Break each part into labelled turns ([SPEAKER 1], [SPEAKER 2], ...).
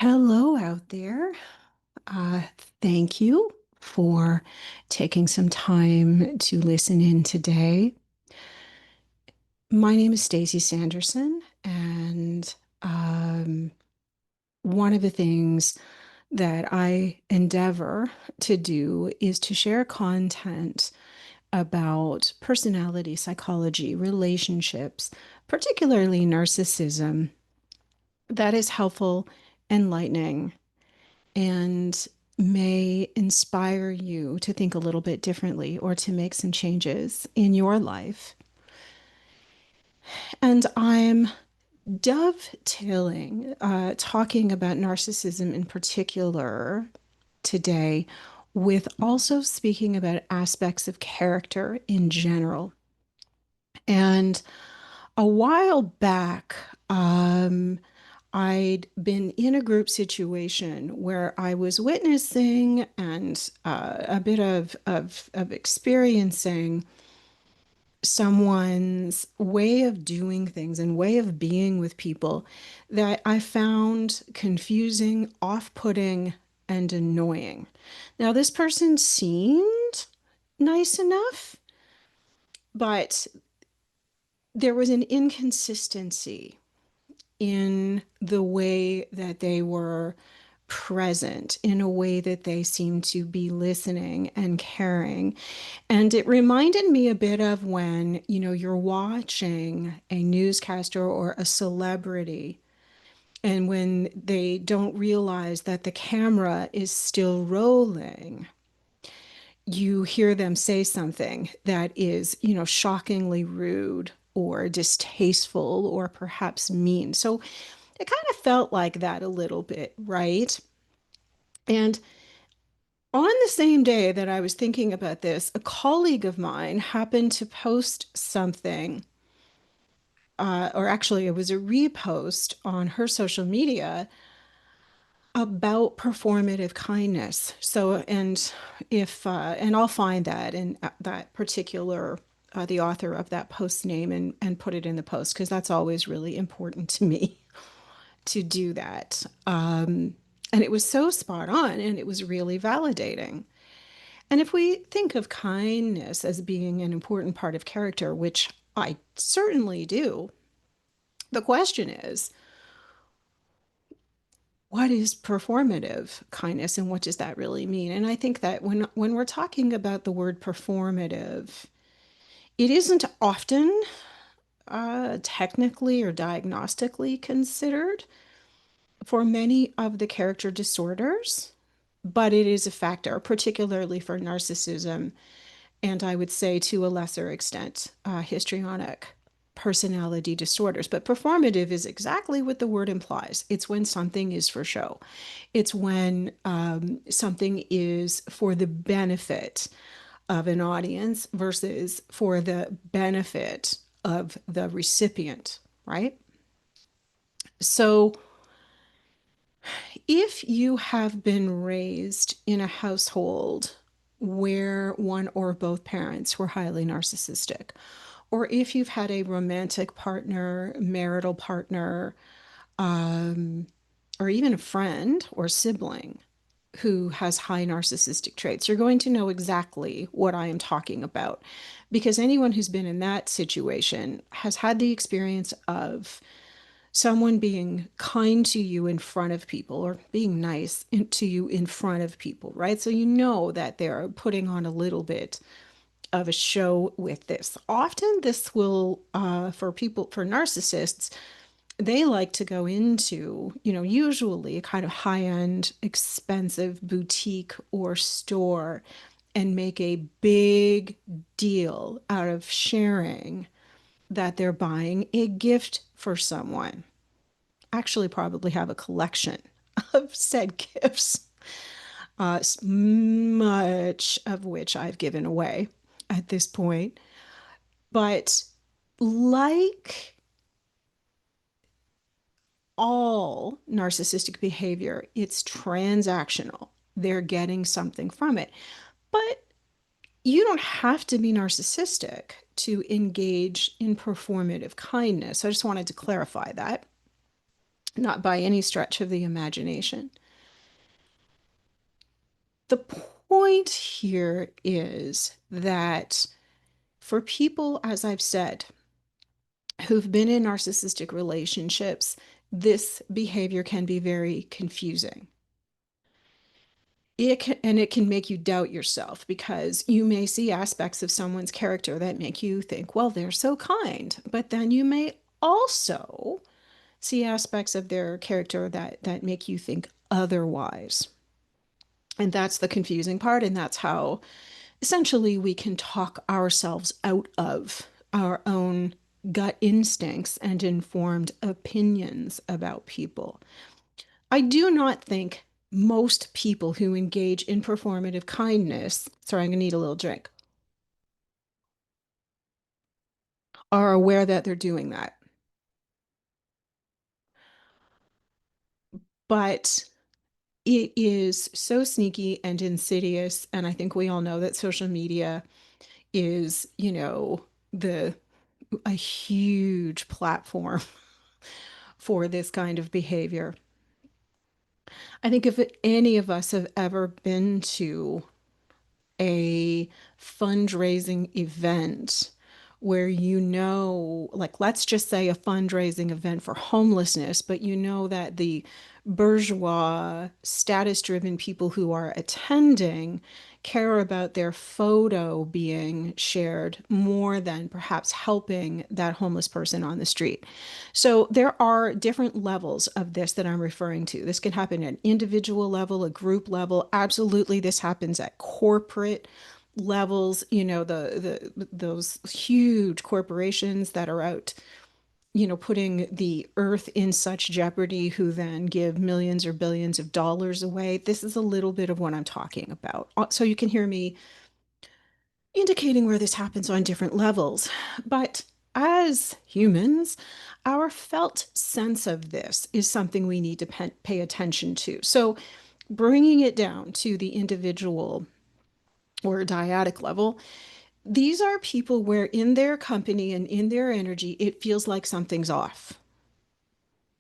[SPEAKER 1] Hello out there. Uh, Thank you for taking some time to listen in today. My name is Stacey Sanderson, and one of the things that I endeavor to do is to share content about personality, psychology, relationships, particularly narcissism, that is helpful, enlightening, and may inspire you to think a little bit differently or to make some changes in your life. And I'm dovetailing, talking about narcissism in particular today, with also speaking about aspects of character in general. And a while back, I'd been in a group situation where I was witnessing and a bit of experiencing someone's way of doing things and way of being with people that I found confusing, off-putting, and annoying. Now, this person seemed nice enough, but there was an inconsistency in the way that they were present, in a way that they seemed to be listening and caring. And it reminded me a bit of when, you're watching a newscaster or a celebrity, and when they don't realize that the camera is still rolling, you hear them say something that is, shockingly rude or distasteful or perhaps mean. So it kind of felt like that a little bit, right? And on the same day that I was thinking about this, a colleague of mine happened to post something, or actually, it was a repost on her social media about performative kindness. So, and I'll find that and that particular, the author of that post name and put it in the post because that's always really important to me to do that. And it was so spot on and it was really validating. And if we think of kindness as being an important part of character, which I certainly do, the question is, what is performative kindness and what does that really mean? And I think that when we're talking about the word performative, it isn't often technically or diagnostically considered for many of the character disorders, but it is a factor, particularly for narcissism, and I would say to a lesser extent, histrionic personality disorders. But performative is exactly what the word implies. It's when something is for show. It's when something is for the benefit of an audience versus for the benefit of the recipient, right? So if you have been raised in a household where one or both parents were highly narcissistic, or if you've had a romantic partner, marital partner, um, or even a friend or sibling who has high narcissistic traits, you're going to know exactly what I am talking about because anyone who's been in that situation has had the experience of someone being kind to you in front of people or being nice to you in front of people, right? So you know that they're putting on a little bit of a show with this. Often, this will, for people, for narcissists, they like to go into, usually a kind of high end, expensive boutique or store and make a big deal out of sharing that they're buying a gift for someone. Actually, probably have a collection of said gifts, much of which I've given away at this point. But like all narcissistic behavior, it's transactional. They're getting something from it. But you don't have to be narcissistic to engage in performative kindness. So I just wanted to clarify that. not by any stretch of the imagination. The point here is that for people, as I've said, who've been in narcissistic relationships, this behavior can be very confusing. It can make you doubt yourself because you may see aspects of someone's character that make you think, well, they're so kind. But then you may also see aspects of their character that make you think otherwise. And that's the confusing part. And that's how essentially we can talk ourselves out of our own gut instincts and informed opinions about people. I do not think most people who engage in performative kindness, sorry, I'm going to need a little drink, are aware that they're doing that. But it is so sneaky and insidious. And I think we all know that social media is, the a huge platform for this kind of behavior. I think if any of us have ever been to a fundraising event where like let's just say a fundraising event for homelessness, but you know that the bourgeois, status-driven people who are attending care about their photo being shared more than perhaps helping that homeless person on the street. So there are different levels of this that I'm referring to. This can happen at an individual level, a group level. Absolutely, this happens at corporate levels, those huge corporations that are out, putting the earth in such jeopardy, who then give millions or billions of dollars away. This is a little bit of what I'm talking about. So you can hear me indicating where this happens on different levels. But as humans, our felt sense of this is something we need to pay attention to. So bringing it down to the individual or dyadic level, these are people where in their company and in their energy, it feels like something's off.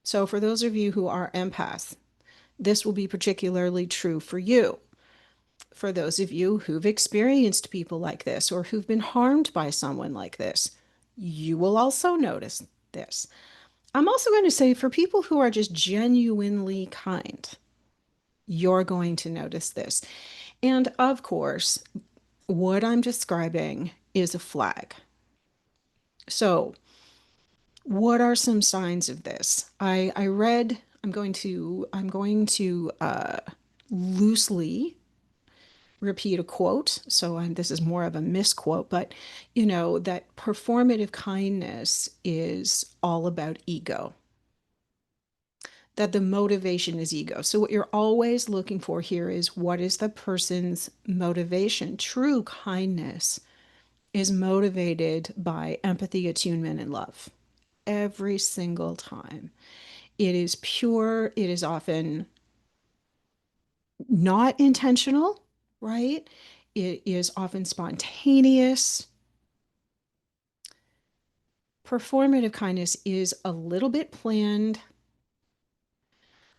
[SPEAKER 1] So for those of you who are empaths, this will be particularly true for you. For those of you who've experienced people like this or who've been harmed by someone like this, you will also notice this. I'm also going to say for people who are just genuinely kind, you're going to notice this. And of course, what I'm describing is a flag. So, what are some signs of this? I read, I'm going to loosely repeat a quote. So this is more of a misquote, but that performative kindness is all about ego, that the motivation is ego. So what you're always looking for here is what is the person's motivation? True kindness is motivated by empathy, attunement, and love every single time. It is pure, it is often not intentional, right? It is often spontaneous. Performative kindness is a little bit planned,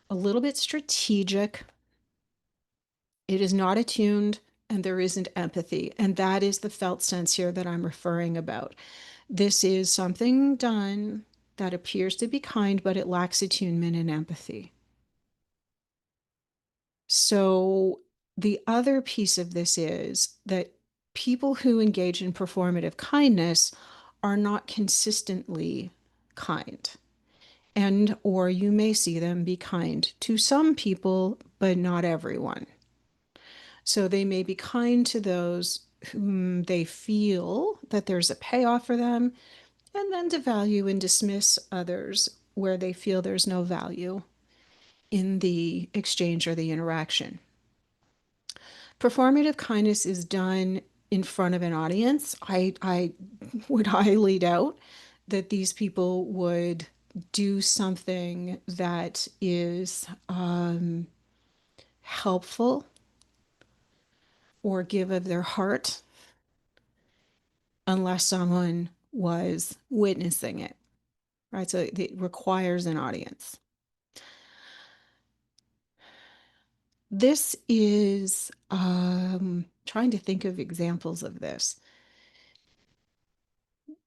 [SPEAKER 1] a little bit strategic. It is not attuned, and there isn't empathy. And that is the felt sense here that I'm referring about. This is something done that appears to be kind, but it lacks attunement and empathy. So the other piece of this is that people who engage in performative kindness are not consistently kind. And or you may see them be kind to some people, but not everyone. So they may be kind to those whom they feel that there's a payoff for them, and then devalue and dismiss others where they feel there's no value in the exchange or the interaction. Performative kindness is done in front of an audience. I would highly doubt that these people would do something that is helpful or give of their heart unless someone was witnessing it, right? So it requires an audience. This is trying to think of examples of this.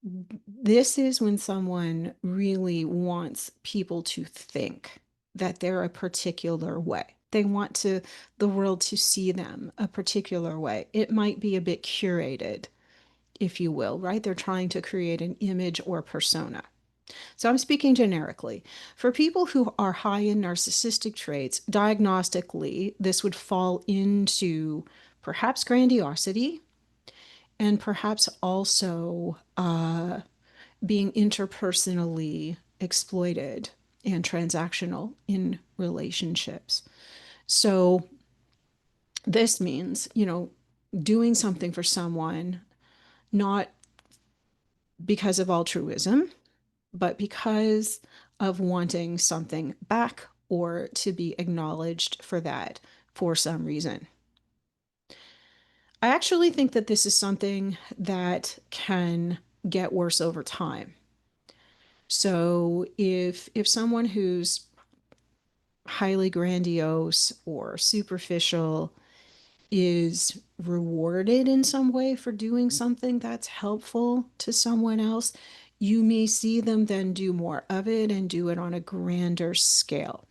[SPEAKER 1] This is when someone really wants people to think that they're a particular way. They want the world to see them a particular way. It might be a bit curated, if you will, right? They're trying to create an image or persona. So I'm speaking generically. For people who are high in narcissistic traits, diagnostically, this would fall into perhaps grandiosity and perhaps also being interpersonally exploited and transactional in relationships. So this means, doing something for someone not because of altruism, but because of wanting something back or to be acknowledged for that for some reason. I actually think that this is something that can get worse over time. So if someone who's highly grandiose or superficial is rewarded in some way for doing something that's helpful to someone else, you may see them then do more of it and do it on a grander scale.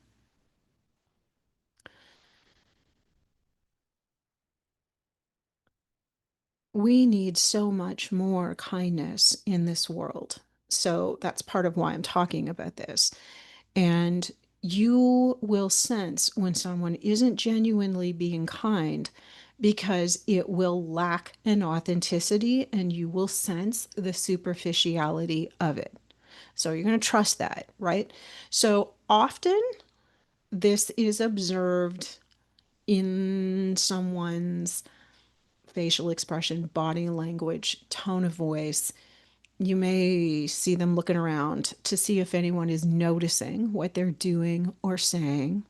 [SPEAKER 1] We need so much more kindness in this world. So that's part of why I'm talking about this. And you will sense when someone isn't genuinely being kind because it will lack an authenticity and you will sense the superficiality of it. So you're going to trust that, right? So often this is observed in someone's facial expression, body language, tone of voice. You may see them looking around to see if anyone is noticing what they're doing or saying.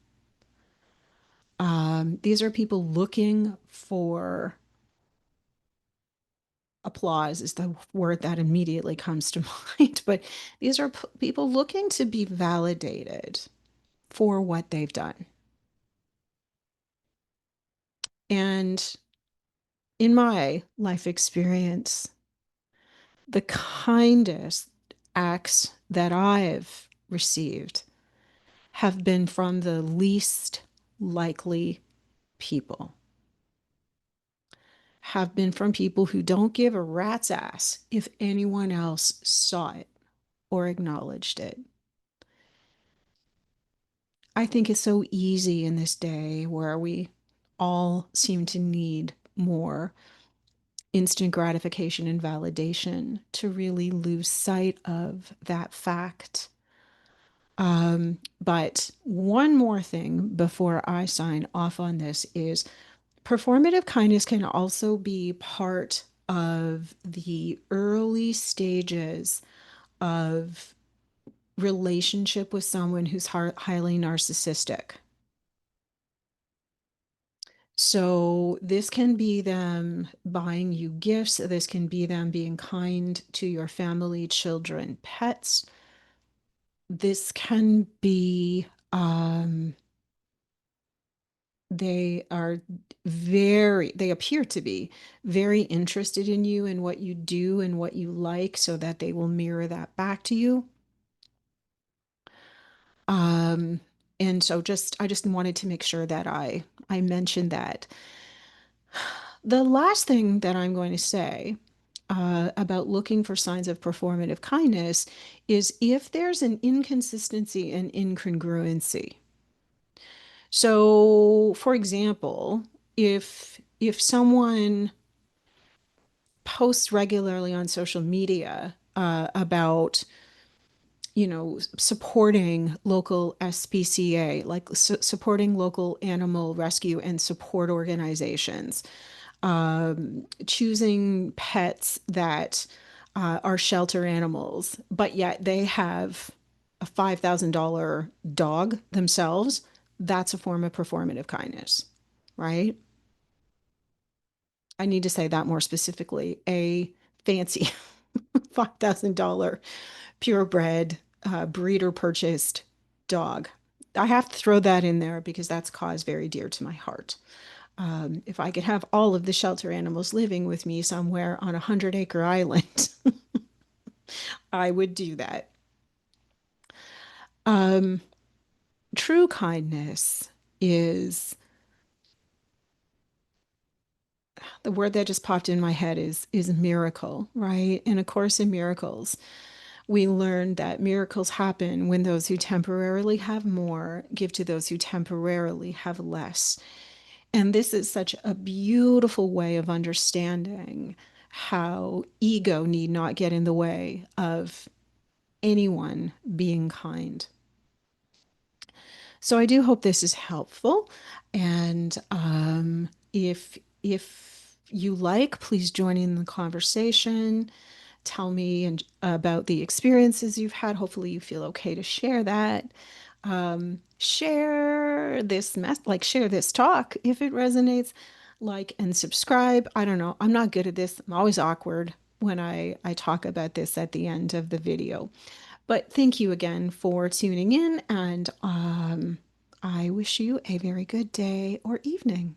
[SPEAKER 1] These are people looking for applause, is the word that immediately comes to mind. But these are people looking to be validated for what they've done. And in my life experience, the kindest acts that I've received have been from the least likely people, have been from people who don't give a rat's ass if anyone else saw it or acknowledged it. I think it's so easy in this day where we all seem to need more instant gratification and validation to really lose sight of that fact. But one more thing before I sign off on this is performative kindness can also be part of the early stages of relationship with someone who's highly narcissistic. So this can be them buying you gifts. This can be them being kind to your family, children, pets. This can be they are they appear to be very interested in you and what you do and what you like so that they will mirror that back to you. Um, and so I just wanted to make sure that I mentioned that. The last thing that I'm going to say about looking for signs of performative kindness is if there's an inconsistency and incongruency. So, for example, if someone posts regularly on social media about supporting local SPCA, like supporting local animal rescue and support organizations, choosing pets that are shelter animals, but yet they have a $5,000 dog themselves, that's a form of performative kindness, right? I need to say that more specifically. A fancy $5,000 purebred breeder purchased dog. I have to throw that in there because that's a cause very dear to my heart. If I could have all of the shelter animals living with me somewhere on a 100-acre island, I would do that. Um, True kindness is the word that just popped in my head is miracle, right? In A Course in Miracles, we learn that miracles happen when those who temporarily have more give to those who temporarily have less. And this is such a beautiful way of understanding how ego need not get in the way of anyone being kind. So I do hope this is helpful. And if you like, please join in the conversation. Tell me about the experiences you've had. Hopefully, you feel okay to share that. Share this share this talk if it resonates. Like and subscribe. I don't know. I'm not good at this. I'm always awkward when I talk about this at the end of the video. But thank you again for tuning in, and I wish you a very good day or evening.